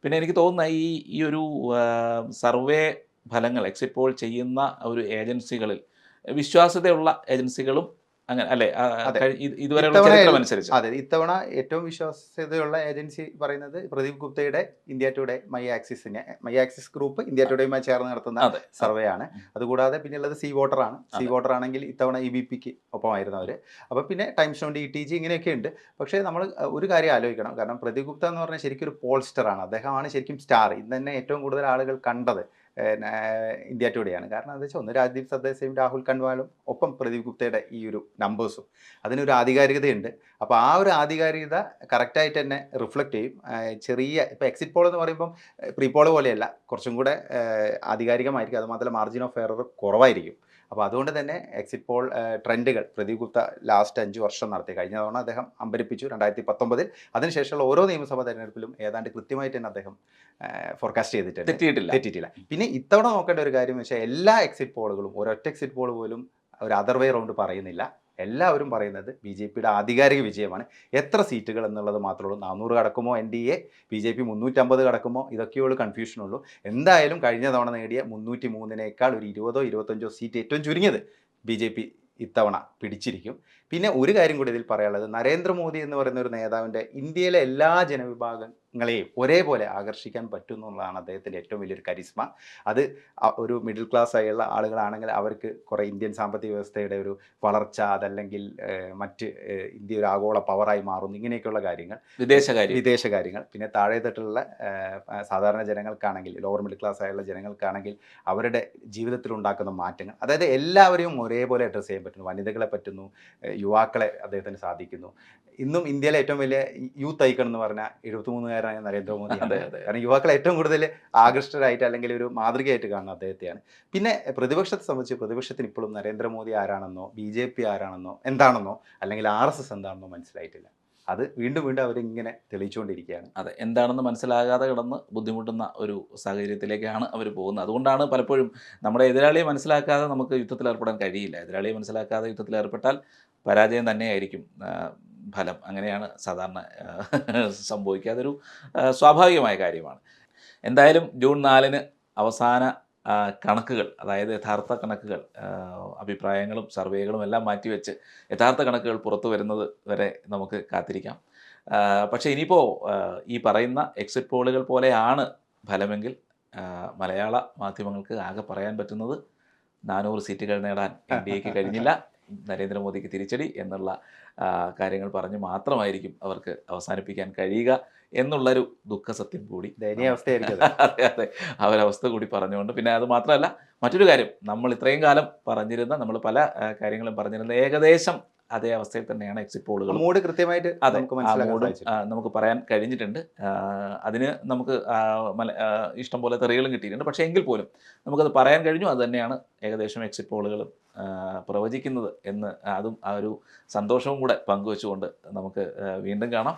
പിന്നെ എനിക്ക് തോന്നുന്ന ഈ ഒരു സർവേ ഫലങ്ങൾ എക്സിറ്റ് പോൾ ചെയ്യുന്ന ഒരു ഏജൻസികളിൽ വിശ്വാസ്യതയുള്ള ഏജൻസികളും അങ്ങനെ അല്ലേ? അതെ. ഇതുവരെയുള്ള ഇത്തവണ ചരിത്രം അനുസരിച്ച്. അതെ. ഇത്തവണ ഏറ്റവും വിശ്വാസ്യതയുള്ള ഏജൻസി പറയുന്നത് പ്രദീപ് ഗുപ്തയുടെ India today my axis group India ടുഡേയുമായി ചേർന്ന് നടത്തുന്ന അതെ. സർവേ ആണ്. അതുകൂടാതെ പിന്നെയുള്ളത് സീ വോട്ടർ ആണ്. സീ വോട്ടർ ആണെങ്കിൽ ഇത്തവണ EBPക്ക് ഒപ്പമായിരുന്നു അവർ. അപ്പോൾ പിന്നെ ടൈംസ് ഓൺ DTG ഇങ്ങനെയൊക്കെ ഉണ്ട്. പക്ഷേ നമ്മൾ ഒരു കാര്യം ആലോചിക്കണം. കാരണം പ്രദീപ് ഗുപ്ത എന്ന് പറഞ്ഞാൽ ശരിക്കും ഒരു പോൾസ്റ്റർ ആണ്. അദ്ദേഹമാണ് ശരിക്കും സ്റ്റാർ. ഇന്ന് തന്നെ ഏറ്റവും കൂടുതൽ ആളുകൾ കണ്ടത് ഇന്ത്യ ടുഡേയാണ്. കാരണം എന്താ വെച്ചാൽ ഒന്ന് രാജ്ദീപ് സർദേസായും രാഹുൽ കൻവാലും ഒപ്പം പ്രദീപ് ഗുപ്തയുടെ ഈ ഒരു നമ്പേഴ്സും അതിനൊരു ആധികാരികതയുണ്ട്. അപ്പോൾ ആ ഒരു ആധികാരികത കറക്റ്റായിട്ട് തന്നെ റിഫ്ലക്റ്റ് ചെയ്യും. ചെറിയ ഇപ്പോൾ എക്സിറ്റ് പോൾ എന്ന് പറയുമ്പം പ്രീ പോൾ പോലെയല്ല, കുറച്ചും കൂടെ ആധികാരികമായിരിക്കും. അതുമാത്രമല്ല മാർജിൻ ഓഫ് എറർ കുറവായിരിക്കും. അപ്പോൾ അതുകൊണ്ട് തന്നെ എക്സിറ്റ് പോൾ ട്രെൻഡുകൾ പ്രദീപ് ഗുപ്ത ലാസ്റ്റ് 5 വർഷം നടത്തി. കഴിഞ്ഞ തവണ അദ്ദേഹം അമ്പരിപ്പിച്ചു 2019. അതിനുശേഷമുള്ള ഓരോ നിയമസഭാ തെരഞ്ഞെടുപ്പിലും ഏതാണ്ട് കൃത്യമായിട്ട് തന്നെ അദ്ദേഹം ഫോർകാസ്റ്റ് ചെയ്തിട്ടുണ്ട്, തെറ്റിയിട്ടില്ല. പിന്നെ ഇത്തവണ നോക്കേണ്ട ഒരു കാര്യം എന്ന് വെച്ചാൽ എല്ലാ എക്സിറ്റ് പോളുകളും ഒരൊറ്റ എക്സിറ്റ് പോൾ പോലും ഒരു അതർ വേ റൗണ്ട് പറയുന്നില്ല. എല്ലാവരും പറയുന്നത് BJPയുടെ ആധികാരിക വിജയമാണ്. എത്ര സീറ്റുകൾ എന്നുള്ളത് മാത്രമേ ഉള്ളൂ. 400 കടക്കുമോ NDA, BJP 350 കടക്കുമോ, ഇതൊക്കെയുള്ളൂ കൺഫ്യൂഷനുള്ളൂ. എന്തായാലും കഴിഞ്ഞ തവണ നേടിയ 303-നേക്കാൾ ഒരു 20 25 സീറ്റ് ഏറ്റവും ചുരുങ്ങിയത് BJP ഇത്തവണ പിടിച്ചിരിക്കും. പിന്നെ ഒരു കാര്യം കൂടി ഇതിൽ പറയാനുള്ളത്, നരേന്ദ്രമോദി എന്ന് പറയുന്ന ഒരു നേതാവിൻ്റെ ഇന്ത്യയിലെ എല്ലാ ജനവിഭാഗങ്ങളെയും ഒരേപോലെ ആകർഷിക്കാൻ പറ്റും എന്നുള്ളതാണ് അദ്ദേഹത്തിൻ്റെ ഏറ്റവും വലിയൊരു കരിസ്മ. അത് ഒരു മിഡിൽ ക്ലാസ് ആയുള്ള ആളുകളാണെങ്കിൽ അവർക്ക് കുറേ ഇന്ത്യൻ സാമ്പത്തിക വ്യവസ്ഥയുടെ ഒരു വളർച്ച, അതല്ലെങ്കിൽ മറ്റ് ഇന്ത്യ ഒരു ആഗോള പവറായി മാറുന്നു, ഇങ്ങനെയൊക്കെയുള്ള കാര്യങ്ങൾ, വിദേശ കാര്യങ്ങൾ. പിന്നെ താഴെത്തട്ടിലുള്ള സാധാരണ ജനങ്ങൾക്കാണെങ്കിൽ, ലോവർ മിഡിൽ ക്ലാസ് ആയുള്ള ജനങ്ങൾക്കാണെങ്കിൽ അവരുടെ ജീവിതത്തിൽ ഉണ്ടാക്കുന്ന മാറ്റങ്ങൾ, അതായത് എല്ലാവരെയും ഒരേപോലെ അഡ്രസ്സ് ചെയ്യാൻ പറ്റുന്നു. വനിതകളെ പറ്റുന്നു, യുവാക്കളെ അദ്ദേഹത്തിന് സാധിക്കുന്നു. ഇന്നും ഇന്ത്യയിലെ ഏറ്റവും വലിയ യൂത്ത് ഐക്കൺ എന്ന് പറഞ്ഞാൽ 73-കാരനായ നരേന്ദ്രമോദിയാണ്. കാരണം യുവാക്കളെ ഏറ്റവും കൂടുതൽ ആകൃഷ്ടരായിട്ട് അല്ലെങ്കിൽ ഒരു മാതൃകയായിട്ട് കാണുന്ന അദ്ദേഹത്തെയാണ്. പിന്നെ പ്രതിപക്ഷത്തെ സംബന്ധിച്ച് പ്രതിപക്ഷത്തിന് ഇപ്പോഴും നരേന്ദ്രമോദി ആരാണെന്നോ BJP ആരാണെന്നോ എന്താണെന്നോ അല്ലെങ്കിൽ RSS എന്താണെന്നോ മനസ്സിലായിട്ടില്ല. അത് വീണ്ടും വീണ്ടും അവരിങ്ങനെ തെളിയിച്ചുകൊണ്ടിരിക്കുകയാണ്. അതെ, എന്താണെന്ന് മനസ്സിലാകാതെ കിടന്ന് ബുദ്ധിമുട്ടുന്ന ഒരു സാഹചര്യത്തിലേക്കാണ് അവർ പോകുന്നത്. അതുകൊണ്ടാണ് പലപ്പോഴും നമ്മുടെ എതിരാളിയെ മനസ്സിലാക്കാതെ നമുക്ക് യുദ്ധത്തിൽ ഏർപ്പെടാൻ കഴിയില്ല. എതിരാളിയെ മനസ്സിലാക്കാതെ യുദ്ധത്തിൽ ഏർപ്പെട്ടാൽ പരാജയം തന്നെയായിരിക്കും ഫലം. അങ്ങനെയാണ് സാധാരണ സംഭവിക്കുക. അതൊരു സ്വാഭാവികമായ കാര്യമാണ്. എന്തായാലും ജൂൺ 4-ന് അവസാന കണക്കുകൾ, അതായത് യഥാർത്ഥ കണക്കുകൾ, അഭിപ്രായങ്ങളും സർവേകളും എല്ലാം മാറ്റിവെച്ച് യഥാർത്ഥ കണക്കുകൾ പുറത്തു വരുന്നത് വരെ നമുക്ക് കാത്തിരിക്കാം. പക്ഷേ ഇനിയിപ്പോൾ ഈ പറയുന്ന എക്സിറ്റ് പോളുകൾ പോലെയാണ് ഫലമെങ്കിൽ മലയാള മാധ്യമങ്ങൾക്ക് ആകെ പറയാൻ പറ്റുന്നത് 400 സീറ്റുകൾ നേടാൻ NDAക്ക് കഴിഞ്ഞില്ല, നരേന്ദ്രമോദിക്ക് തിരിച്ചടി എന്നുള്ള കാര്യങ്ങൾ പറഞ്ഞ് മാത്രമായിരിക്കും അവർക്ക് അവസാനിപ്പിക്കാൻ കഴിയുക എന്നുള്ളൊരു ദുഃഖസത്യം കൂടി, ദയനീയാവസ്ഥയായിരിക്കും. അതെ, അവരവസ്ഥ കൂടി പറഞ്ഞുകൊണ്ട്, പിന്നെ അത് മാത്രമല്ല മറ്റൊരു കാര്യം, നമ്മൾ ഇത്രയും കാലം പറഞ്ഞിരുന്ന, നമ്മൾ പല കാര്യങ്ങളും പറഞ്ഞിരുന്ന ഏകദേശം അതേ അവസ്ഥയിൽ തന്നെയാണ് എക്സിറ്റ് പോളുകൾ. മൂഡ് കൃത്യമായിട്ട് നമുക്ക് പറയാൻ കഴിഞ്ഞിട്ടുണ്ട്. അതിന് നമുക്ക് ഇഷ്ടം പോലെ തെറികളും കിട്ടിയിട്ടുണ്ട്. പക്ഷേ എങ്കിൽ പോലും നമുക്കത് പറയാൻ കഴിഞ്ഞു. അത് തന്നെയാണ് ഏകദേശം എക്സിറ്റ് പോളുകളും പ്രവചിക്കുന്നത് എന്ന്, അതും ആ ഒരു സന്തോഷവും കൂടെ പങ്കുവെച്ചുകൊണ്ട് നമുക്ക് വീണ്ടും കാണാം.